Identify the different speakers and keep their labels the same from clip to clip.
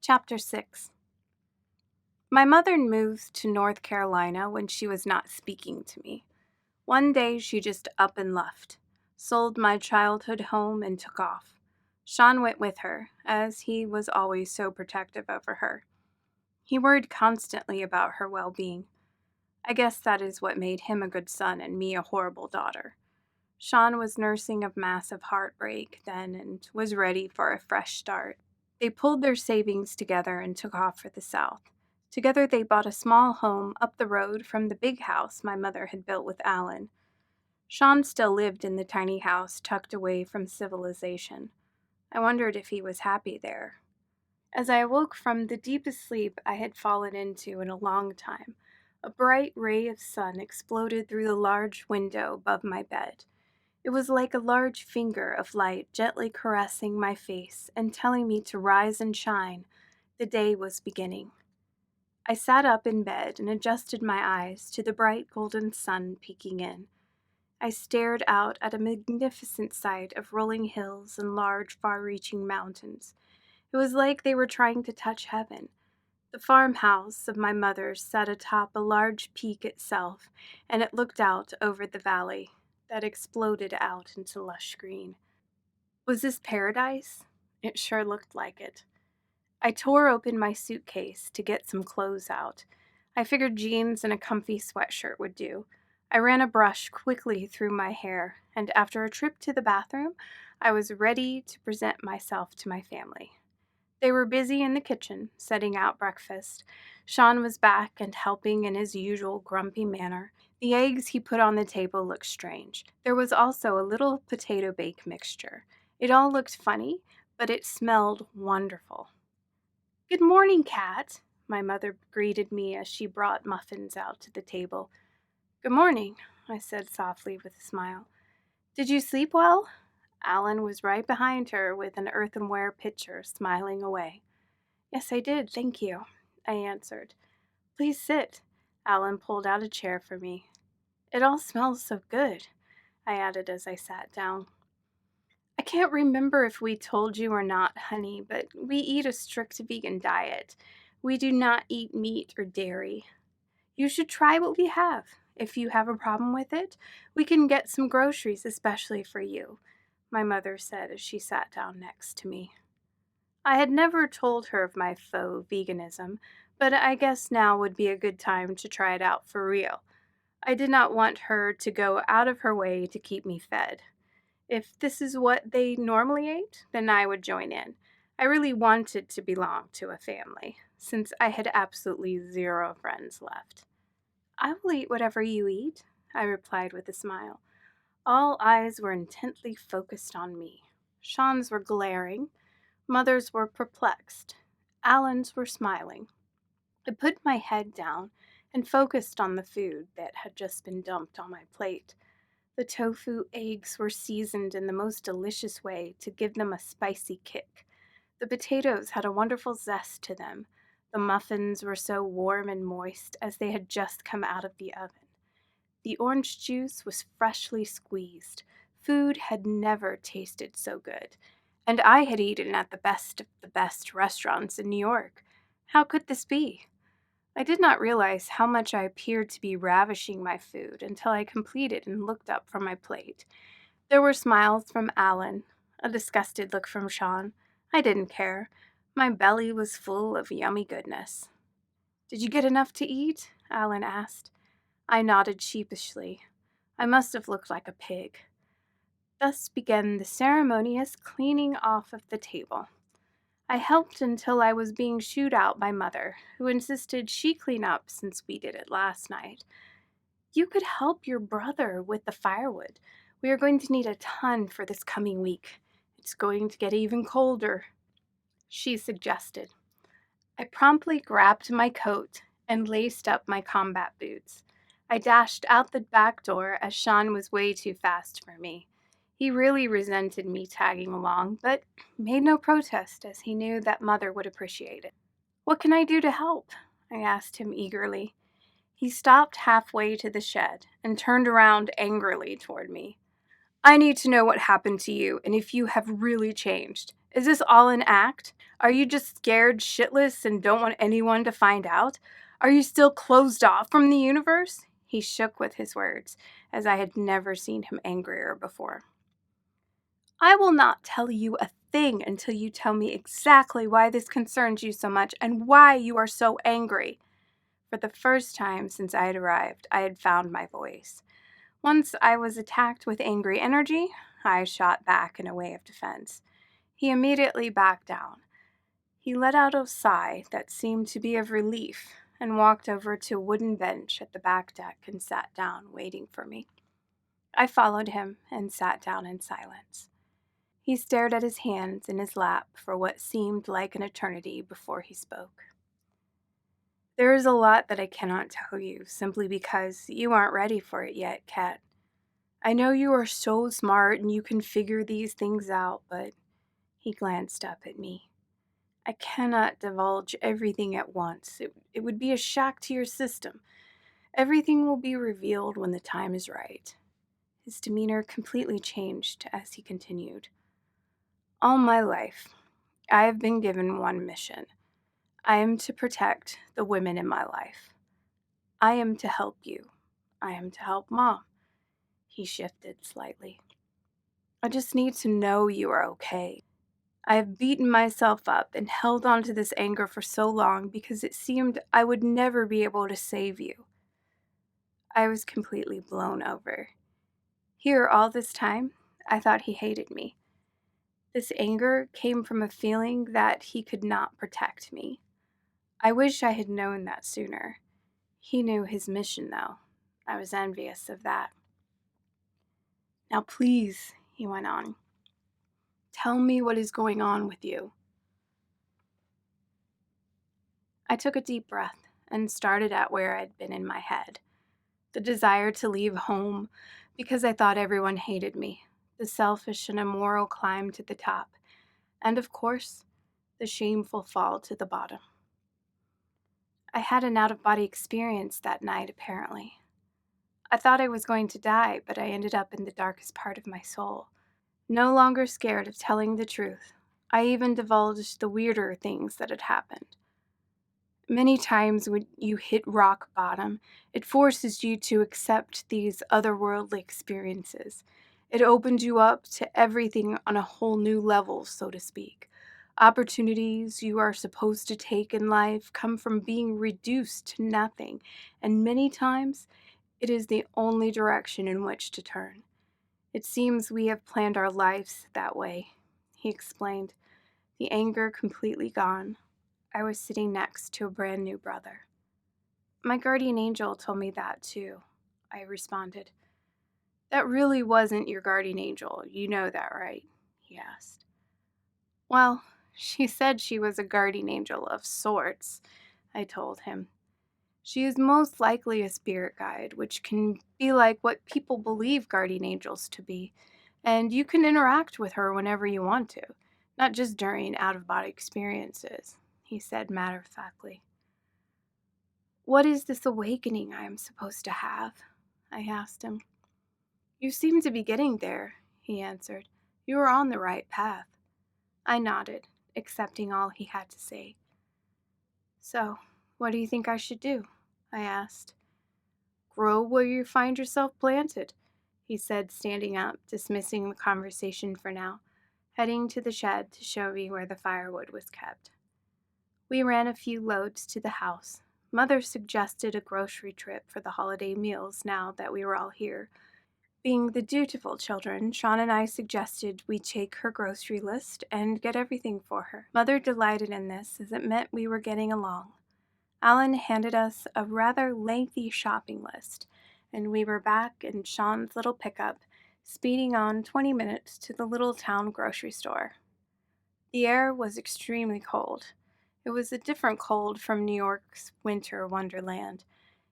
Speaker 1: Chapter 6. My mother moved to North Carolina when she was not speaking to me. One day she just up and left, sold my childhood home and took off. Shawn went with her, as he was always so protective over her. He worried constantly about her well-being. I guess that is what made him a good son and me a horrible daughter. Shawn was nursing a massive heartbreak then and was ready for a fresh start. They pulled their savings together and took off for the South. Together they bought a small home up the road from the big house my mother had built with Alan. Shawn still lived in the tiny house tucked away from civilization. I wondered if he was happy there. As I awoke from the deepest sleep I had fallen into in a long time, a bright ray of sun exploded through the large window above my bed. It was like a large finger of light gently caressing my face and telling me to rise and shine. The day was beginning. I sat up in bed and adjusted my eyes to the bright golden sun peeking in. I stared out at a magnificent sight of rolling hills and large, far-reaching mountains. It was like they were trying to touch heaven. The farmhouse of my mother's sat atop a large peak itself, and it looked out over the valley that exploded out into lush green. Was this paradise? It sure looked like it. I tore open my suitcase to get some clothes out. I figured jeans and a comfy sweatshirt would do. I ran a brush quickly through my hair, and after a trip to the bathroom, I was ready to present myself to my family. They were busy in the kitchen, setting out breakfast. Shawn was back and helping in his usual grumpy manner. The eggs he put on the table looked strange. There was also a little potato bake mixture. It all looked funny, but it smelled wonderful. "Good morning, Kat," my mother greeted me as she brought muffins out to the table. "Good morning," I said softly with a smile. "Did you sleep well?" Alan was right behind her with an earthenware pitcher, smiling away. "Yes, I did, thank you," I answered. "Please sit." Alan pulled out a chair for me. "It all smells so good," I added as I sat down. "I can't remember if we told you or not, honey, but we eat a strict vegan diet. We do not eat meat or dairy. You should try what we have. If you have a problem with it, we can get some groceries especially for you," my mother said as she sat down next to me. I had never told her of my faux veganism, but I guess now would be a good time to try it out for real. I did not want her to go out of her way to keep me fed. If this is what they normally ate, then I would join in. I really wanted to belong to a family, since I had absolutely zero friends left. "I will eat whatever you eat," I replied with a smile. All eyes were intently focused on me. Shawn's were glaring. Mother's were perplexed. Alan's were smiling. I put my head down and focused on the food that had just been dumped on my plate. The tofu eggs were seasoned in the most delicious way to give them a spicy kick. The potatoes had a wonderful zest to them. The muffins were so warm and moist as they had just come out of the oven. The orange juice was freshly squeezed. Food had never tasted so good, and I had eaten at the best of the best restaurants in New York. How could this be? I did not realize how much I appeared to be ravishing my food until I completed and looked up from my plate. There were smiles from Alan, a disgusted look from Shawn. I didn't care. My belly was full of yummy goodness. "Did you get enough to eat?" Alan asked. I nodded sheepishly. I must have looked like a pig. Thus began the ceremonious cleaning off of the table. I helped until I was being shooed out by Mother, who insisted she clean up since we did it last night. "You could help your brother with the firewood. We are going to need a ton for this coming week. It's going to get even colder," she suggested. I promptly grabbed my coat and laced up my combat boots. I dashed out the back door as Shawn was way too fast for me. He really resented me tagging along, but made no protest as he knew that Mother would appreciate it. "What can I do to help?" I asked him eagerly. He stopped halfway to the shed and turned around angrily toward me. "I need to know what happened to you and if you have really changed, Is this all an act? Are you just scared shitless and don't want anyone to find out? Are you still closed off from the universe?" He shook with his words, as I had never seen him angrier before. "I will not tell you a thing until you tell me exactly why this concerns you so much and why you are so angry." For the first time since I had arrived, I had found my voice. Once I was attacked with angry energy, I shot back in a way of defense. He immediately backed down. He let out a sigh that seemed to be of relief and walked over to a wooden bench at the back deck and sat down, waiting for me. I followed him and sat down in silence. He stared at his hands in his lap for what seemed like an eternity before he spoke. "There is a lot that I cannot tell you simply because you aren't ready for it yet, Kat. I know you are so smart and you can figure these things out, but," he glanced up at me, "I cannot divulge everything at once. It would be a shock to your system. Everything will be revealed when the time is right." His demeanor completely changed as he continued. "All my life, I have been given one mission. I am to protect the women in my life. I am to help you. I am to help Mom." He shifted slightly. "I just need to know you are okay. I have beaten myself up and held on to this anger for so long because it seemed I would never be able to save you." I was completely blown over. Here, all this time, I thought he hated me. This anger came from a feeling that he could not protect me. I wish I had known that sooner. He knew his mission, though. I was envious of that. "Now, please," he went on, "tell me what is going on with you." I took a deep breath and started at where I'd been in my head. The desire to leave home because I thought everyone hated me. The selfish and immoral climb to the top. And of course, the shameful fall to the bottom. I had an out-of-body experience that night, apparently. I thought I was going to die, but I ended up in the darkest part of my soul. No longer scared of telling the truth, I even divulged the weirder things that had happened. Many times when you hit rock bottom, it forces you to accept these otherworldly experiences. It opens you up to everything on a whole new level, so to speak. Opportunities you are supposed to take in life come from being reduced to nothing, and many times it is the only direction in which to turn. It seems we have planned our lives that way," he explained, the anger completely gone. I was sitting next to a brand new brother. "My guardian angel told me that too," I responded. "That really wasn't your guardian angel, you know that, right?" he asked. "Well, she said she was a guardian angel of sorts," I told him. "She is most likely a spirit guide, which can be like what people believe guardian angels to be, and you can interact with her whenever you want to, not just during out-of-body experiences," he said matter-of-factly. "What is this awakening I am supposed to have?" I asked him. "You seem to be getting there," he answered. "You are on the right path." I nodded, accepting all he had to say. "So, what do you think I should do?" I asked. "Grow where you find yourself planted," he said, standing up, dismissing the conversation for now, heading to the shed to show me where the firewood was kept. We ran a few loads to the house. Mother suggested a grocery trip for the holiday meals now that we were all here. Being the dutiful children, Shawn and I suggested we take her grocery list and get everything for her. Mother delighted in this as it meant we were getting along. Alan handed us a rather lengthy shopping list, and we were back in Shawn's little pickup, speeding on 20 minutes to the little town grocery store. The air was extremely cold. It was a different cold from New York's winter wonderland.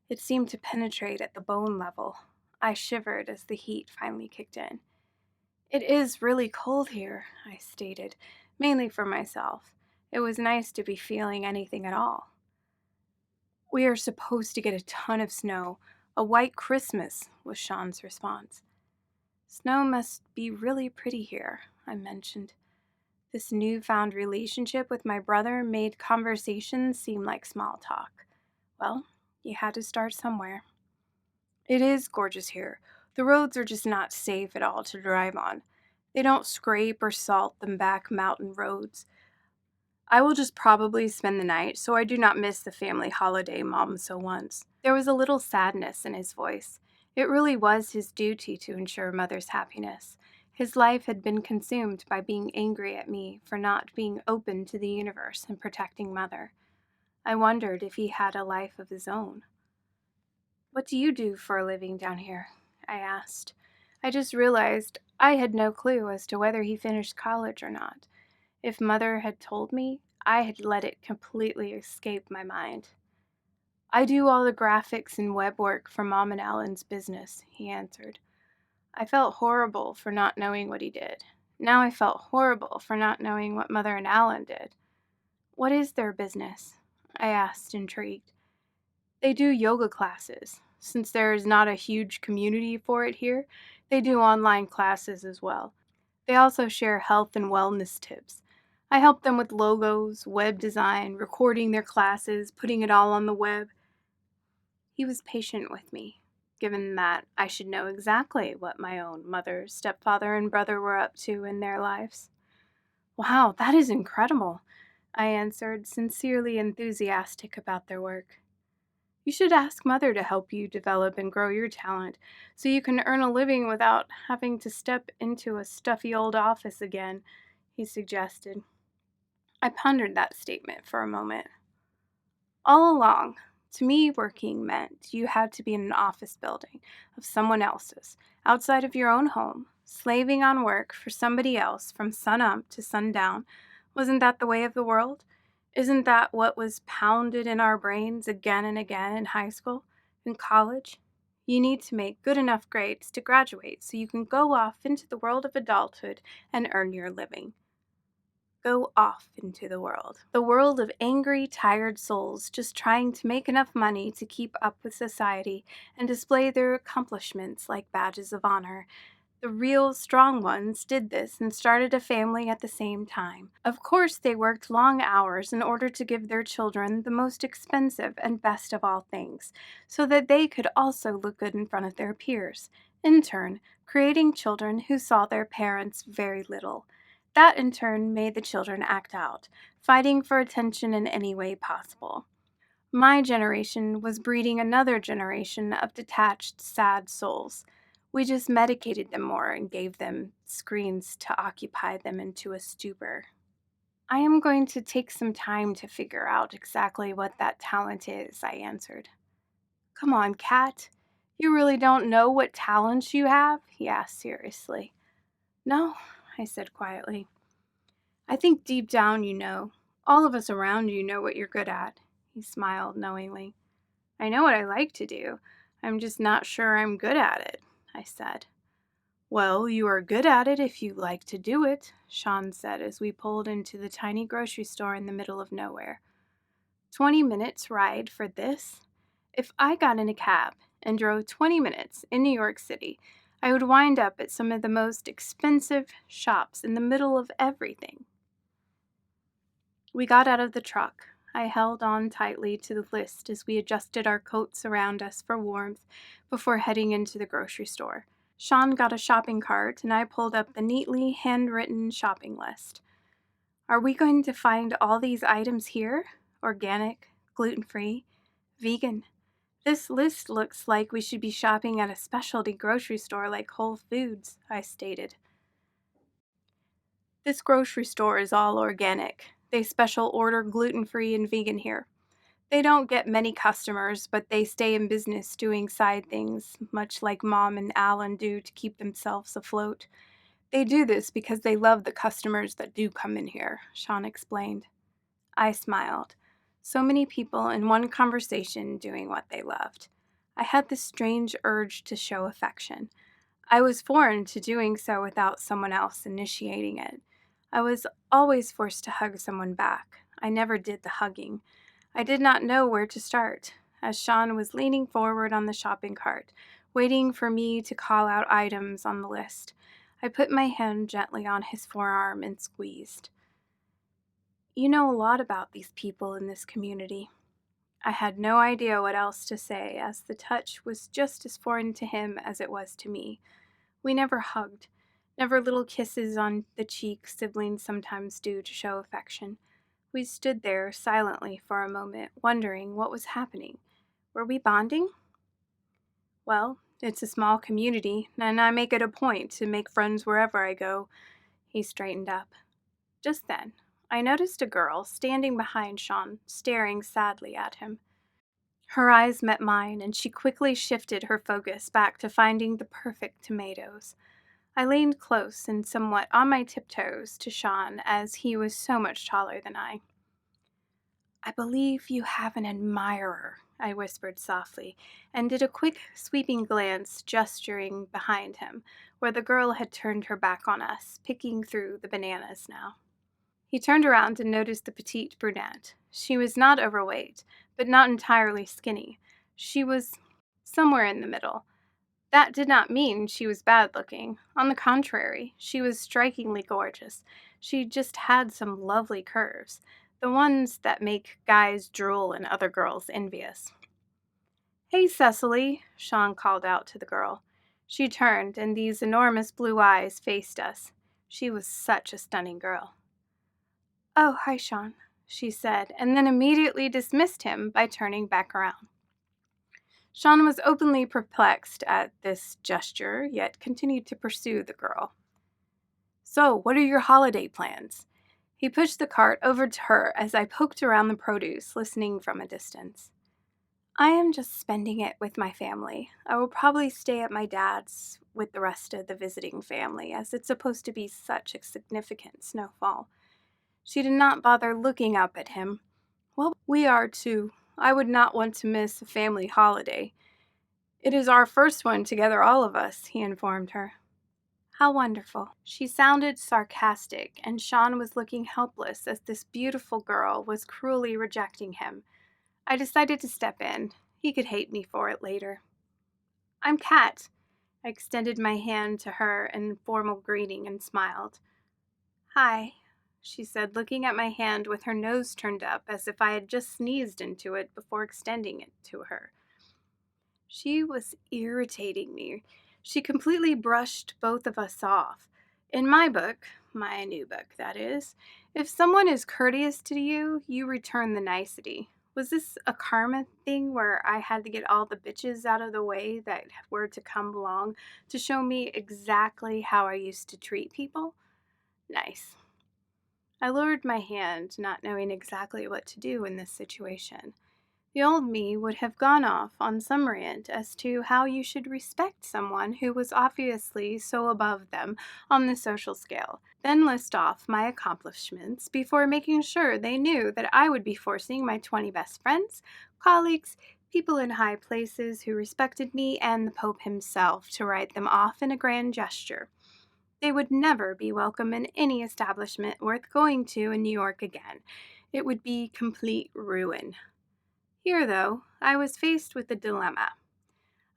Speaker 1: It seemed to penetrate at the bone level. I shivered as the heat finally kicked in. "It is really cold here," I stated, mainly for myself. It was nice to be feeling anything at all. "We are supposed to get a ton of snow. A white Christmas," was Shawn's response. "Snow must be really pretty here," I mentioned. This newfound relationship with my brother made conversations seem like small talk. Well, you had to start somewhere. It is gorgeous here. The roads are just not safe at all to drive on. They don't scrape or salt them back mountain roads. I will just probably spend the night, so I do not miss the family holiday Mom so wants. There was a little sadness in his voice. It really was his duty to ensure Mother's happiness. His life had been consumed by being angry at me for not being open to the universe and protecting Mother. I wondered if he had a life of his own. "What do you do for a living down here?" I asked. I just realized I had no clue as to whether he finished college or not. If Mother had told me, I had let it completely escape my mind. "I do all the graphics and web work for Mom and Alan's business," he answered. I felt horrible for not knowing what he did. Now I felt horrible for not knowing what Mother and Alan did. "What is their business?" I asked, intrigued. "They do yoga classes. Since there is not a huge community for it here, they do online classes as well. They also share health and wellness tips. I help them with logos, web design, recording their classes, putting it all on the web." He was patient with me, given that I should know exactly what my own mother, stepfather, and brother were up to in their lives. "Wow, that is incredible," I answered, sincerely enthusiastic about their work. "You should ask Mother to help you develop and grow your talent so you can earn a living without having to step into a stuffy old office again," he suggested. I pondered that statement for a moment. All along, to me, working meant you had to be in an office building of someone else's, outside of your own home, slaving on work for somebody else from sunup to sundown. Wasn't that the way of the world? Isn't that what was pounded in our brains again and again in high school, in college? You need to make good enough grades to graduate so you can go off into the world of adulthood and earn your living. Go off into the world of angry, tired souls just trying to make enough money to keep up with society and display their accomplishments like badges of honor. The real strong ones did this and started a family at the same time. Of course, they worked long hours in order to give their children the most expensive and best of all things, so that they could also look good in front of their peers, in turn, creating children who saw their parents very little. That in turn made the children act out, fighting for attention in any way possible. My generation was breeding another generation of detached, sad souls. We just medicated them more and gave them screens to occupy them into a stupor. "I am going to take some time to figure out exactly what that talent is," I answered. "Come on, Kat. You really don't know what talents you have?" he asked seriously. "No," I said quietly. "I think deep down you know. All of us around you know what you're good at." He smiled knowingly. "I know what I like to do. I'm just not sure I'm good at it," I said. "Well, you are good at it if you like to do it," Shawn said as we pulled into the tiny grocery store in the middle of nowhere. 20 minutes ride for this? If I got in a cab and drove 20 minutes in New York City, I would wind up at some of the most expensive shops in the middle of everything. We got out of the truck. I held on tightly to the list as we adjusted our coats around us for warmth before heading into the grocery store. Shawn got a shopping cart, and I pulled up the neatly handwritten shopping list. "Are we going to find all these items here? Organic, gluten-free, vegan? This list looks like we should be shopping at a specialty grocery store like Whole Foods," I stated. "This grocery store is all organic. They special order gluten-free and vegan here. They don't get many customers, but they stay in business doing side things, much like Mom and Alan do to keep themselves afloat. They do this because they love the customers that do come in here," Shawn explained. I smiled. So many people in one conversation doing what they loved. I had this strange urge to show affection. I was foreign to doing so without someone else initiating it. I was always forced to hug someone back. I never did the hugging. I did not know where to start, as Shawn was leaning forward on the shopping cart, waiting for me to call out items on the list. I put my hand gently on his forearm and squeezed. You know a lot about these people in this community. I had no idea what else to say, as the touch was just as foreign to him as it was to me. We never hugged, never little kisses on the cheek siblings sometimes do to show affection. We stood there silently for a moment, wondering what was happening. Were we bonding? Well, it's a small community, and I make it a point to make friends wherever I go. He straightened up. Just then, I noticed a girl standing behind Shawn, staring sadly at him. Her eyes met mine, and she quickly shifted her focus back to finding the perfect tomatoes. I leaned close and somewhat on my tiptoes to Shawn, as he was so much taller than I. I believe you have an admirer, I whispered softly, and did a quick, sweeping glance, gesturing behind him, where the girl had turned her back on us, picking through the bananas now. He turned around and noticed the petite brunette. She was not overweight, but not entirely skinny. She was somewhere in the middle. That did not mean she was bad-looking. On the contrary, she was strikingly gorgeous. She just had some lovely curves, the ones that make guys drool and other girls envious. "Hey, Cecily," Shawn called out to the girl. She turned, and these enormous blue eyes faced us. She was such a stunning girl. "Oh, hi, Shawn," she said, and then immediately dismissed him by turning back around. Shawn was openly perplexed at this gesture, yet continued to pursue the girl. "So, what are your holiday plans?" He pushed the cart over to her as I poked around the produce, listening from a distance. "I am just spending it with my family. I will probably stay at my dad's with the rest of the visiting family, as it's supposed to be such a significant snowfall." She did not bother looking up at him. "Well, we are too. I would not want to miss a family holiday. It is our first one together, all of us," he informed her. "How wonderful." She sounded sarcastic, and Shawn was looking helpless as this beautiful girl was cruelly rejecting him. I decided to step in. He could hate me for it later. "I'm Kat." I extended my hand to her in formal greeting and smiled. "Hi," she said, looking at my hand with her nose turned up as if I had just sneezed into it before extending it to her. She was irritating me. She completely brushed both of us off. In my book, my new book, that is, if someone is courteous to you, you return the nicety. Was this a karma thing where I had to get all the bitches out of the way that were to come along to show me exactly how I used to treat people? Nice. I lowered my hand, not knowing exactly what to do in this situation. The old me would have gone off on some rant as to how you should respect someone who was obviously so above them on the social scale, then list off my accomplishments before making sure they knew that I would be forcing my 20 best friends, colleagues, people in high places who respected me, and the Pope himself to write them off in a grand gesture. They would never be welcome in any establishment worth going to in New York again. It would be complete ruin. Here, though, I was faced with a dilemma.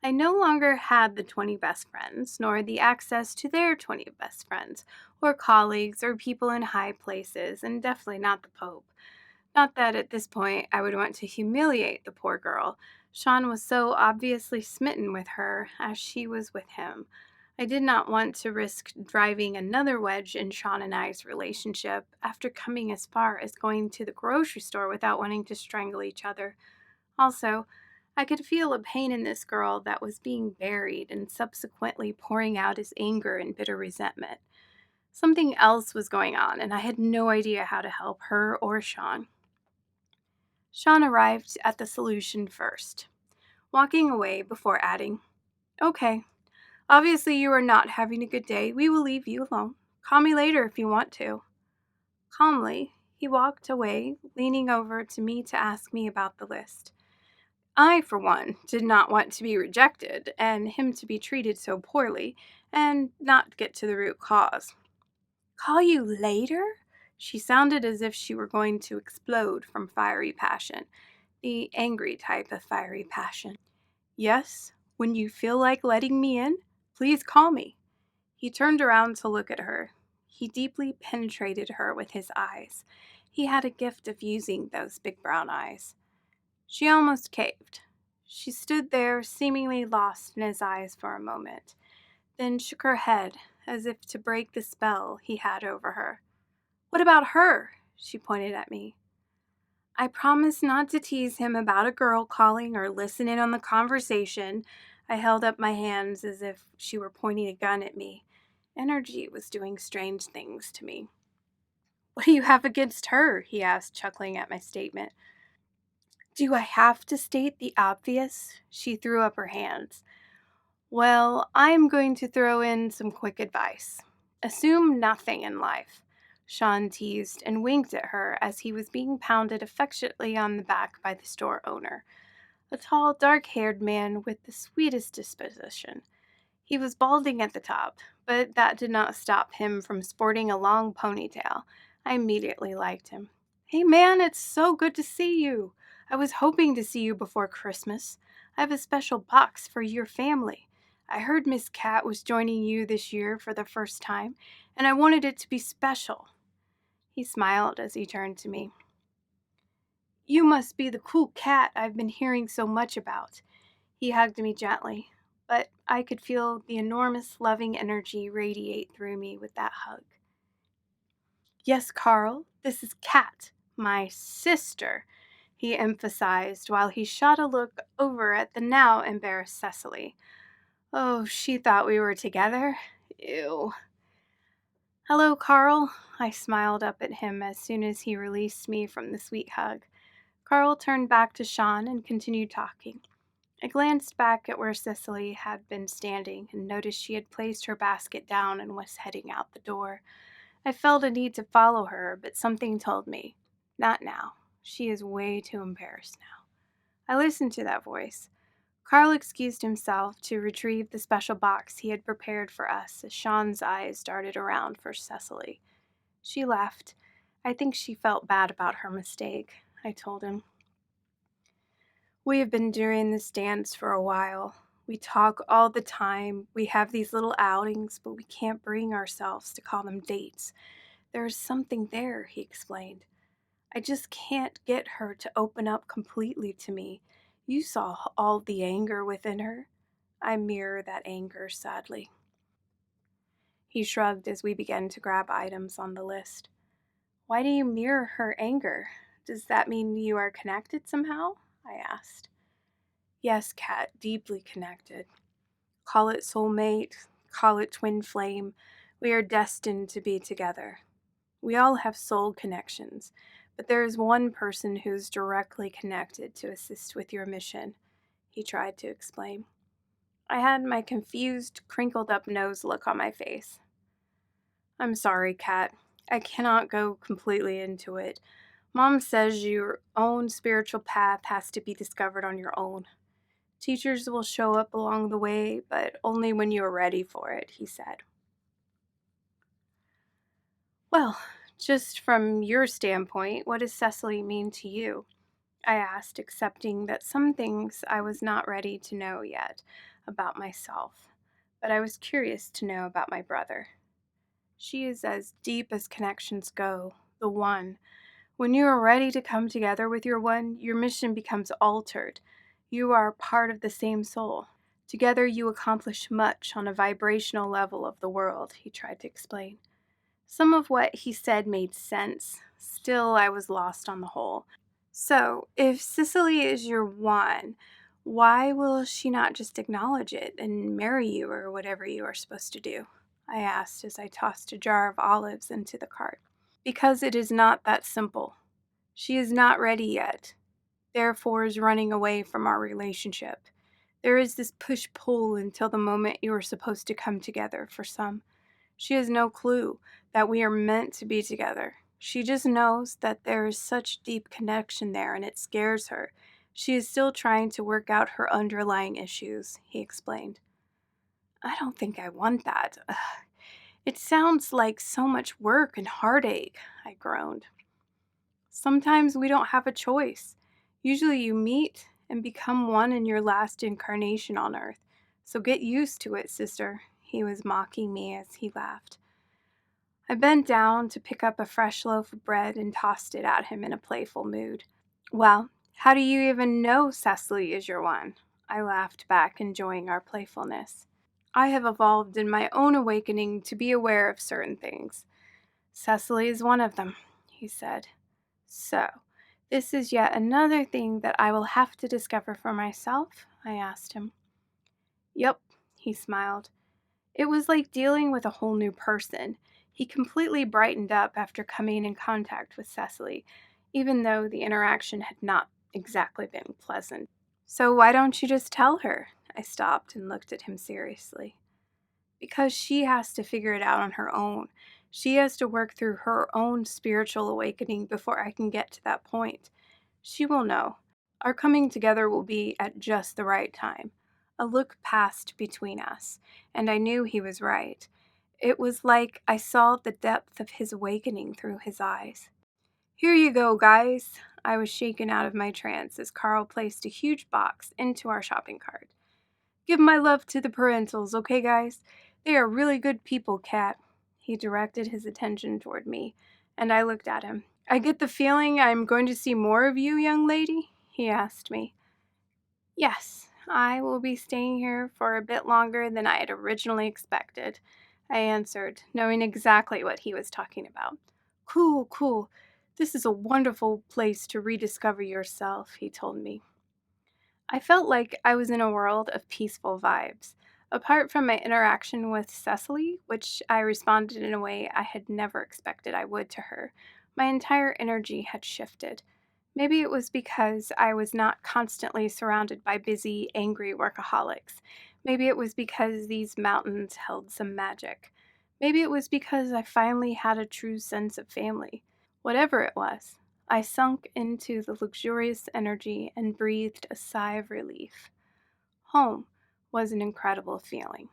Speaker 1: I no longer had the 20 best friends, nor the access to their 20 best friends, or colleagues, or people in high places, and definitely not the Pope. Not that at this point I would want to humiliate the poor girl. Shawn was so obviously smitten with her as she was with him. I did not want to risk driving another wedge in Shawn and I's relationship after coming as far as going to the grocery store without wanting to strangle each other. Also, I could feel a pain in this girl that was being buried and subsequently pouring out as anger and bitter resentment. Something else was going on, and I had no idea how to help her or Shawn. Shawn arrived at the solution first, walking away before adding, "Okay, obviously you are not having a good day. We will leave you alone. Call me later if you want to." Calmly, he walked away, leaning over to me to ask me about the list. I, for one, did not want to be rejected and him to be treated so poorly and not get to the root cause. "Call you later?" She sounded as if she were going to explode from fiery passion, the angry type of fiery passion. "Yes, when you feel like letting me in, please call me." He turned around to look at her. He deeply penetrated her with his eyes. He had a gift of using those big brown eyes. She almost caved. She stood there, seemingly lost in his eyes for a moment, then shook her head as if to break the spell he had over her. "What about her?" She pointed at me. I promised not to tease him about a girl calling or listen in on the conversation. I held up my hands as if she were pointing a gun at me. Energy was doing strange things to me. "What do you have against her?" he asked, chuckling at my statement. "Do I have to state the obvious?" She threw up her hands. "Well, I'm going to throw in some quick advice. Assume nothing in life." Shawn teased and winked at her as he was being pounded affectionately on the back by the store owner, a tall, dark-haired man with the sweetest disposition. He was balding at the top, but that did not stop him from sporting a long ponytail. I immediately liked him. "Hey man, it's so good to see you. I was hoping to see you before Christmas. I have a special box for your family. I heard Miss Cat was joining you this year for the first time, and I wanted it to be special." He smiled as he turned to me. "You must be the cool cat I've been hearing so much about." He hugged me gently, but I could feel the enormous loving energy radiate through me with that hug. "Yes, Carl, this is Kat, my sister," he emphasized while he shot a look over at the now embarrassed Cecily. "Oh, she thought we were together? Ew." "Hello, Carl." I smiled up at him as soon as he released me from the sweet hug. Carl turned back to Shawn and continued talking. I glanced back at where Cecily had been standing and noticed she had placed her basket down and was heading out the door. I felt a need to follow her, but something told me, not now. She is way too embarrassed now. I listened to that voice. Carl excused himself to retrieve the special box he had prepared for us as Shawn's eyes darted around for Cecily. She left. I think she felt bad about her mistake, I told him. "We have been doing this dance for a while. We talk all the time. We have these little outings, but we can't bring ourselves to call them dates. There is something there," he explained. "I just can't get her to open up completely to me. You saw all the anger within her. I mirror that anger, sadly." He shrugged as we began to grab items on the list. "Why do you mirror her anger? Does that mean you are connected somehow?" I asked. "Yes, Kat, deeply connected. Call it soulmate, call it twin flame. We are destined to be together. We all have soul connections, but there is one person who is directly connected to assist with your mission," he tried to explain. I had my confused, crinkled up nose look on my face. "I'm sorry, Kat. I cannot go completely into it. Mom says your own spiritual path has to be discovered on your own. Teachers will show up along the way, but only when you are ready for it," he said. "Well, just from your standpoint, what does Cecily mean to you?" I asked, accepting that some things I was not ready to know yet about myself, but I was curious to know about my brother. "She is as deep as connections go, the one. When you are ready to come together with your one, your mission becomes altered. You are part of the same soul. Together you accomplish much on a vibrational level of the world," he tried to explain. Some of what he said made sense. Still, I was lost on the whole. "So, if Cicely is your one, why will she not just acknowledge it and marry you or whatever you are supposed to do?" I asked as I tossed a jar of olives into the cart. "Because it is not that simple. She is not ready yet, therefore is running away from our relationship. There is this push-pull until the moment you are supposed to come together for some. She has no clue that we are meant to be together. She just knows that there is such deep connection there and it scares her. She is still trying to work out her underlying issues," he explained. "I don't think I want that. Ugh. It sounds like so much work and heartache," I groaned. "Sometimes we don't have a choice. Usually you meet and become one in your last incarnation on Earth. So get used to it, sister." He was mocking me as he laughed. I bent down to pick up a fresh loaf of bread and tossed it at him in a playful mood. Well, how do you even know Cecily is your one? I laughed back, enjoying our playfulness. I have evolved in my own awakening to be aware of certain things. Cecily is one of them, he said. So, this is yet another thing that I will have to discover for myself? I asked him. Yep, he smiled. It was like dealing with a whole new person. He completely brightened up after coming in contact with Cecily, even though the interaction had not exactly been pleasant. So why don't you just tell her? I stopped and looked at him seriously. Because she has to figure it out on her own. She has to work through her own spiritual awakening before I can get to that point. She will know. Our coming together will be at just the right time. A look passed between us, and I knew he was right. It was like I saw the depth of his awakening through his eyes. Here you go, guys. I was shaken out of my trance as Carl placed a huge box into our shopping cart. Give my love to the parentals, okay, guys? They are really good people, Kat. He directed his attention toward me, and I looked at him. I get the feeling I'm going to see more of you, young lady? He asked me. Yes, I will be staying here for a bit longer than I had originally expected, I answered, knowing exactly what he was talking about. Cool, cool. This is a wonderful place to rediscover yourself, he told me. I felt like I was in a world of peaceful vibes. Apart from my interaction with Cecily, which I responded in a way I had never expected I would to her, my entire energy had shifted. Maybe it was because I was not constantly surrounded by busy, angry workaholics. Maybe it was because these mountains held some magic. Maybe it was because I finally had a true sense of family. Whatever it was, I sunk into the luxurious energy and breathed a sigh of relief. Home was an incredible feeling.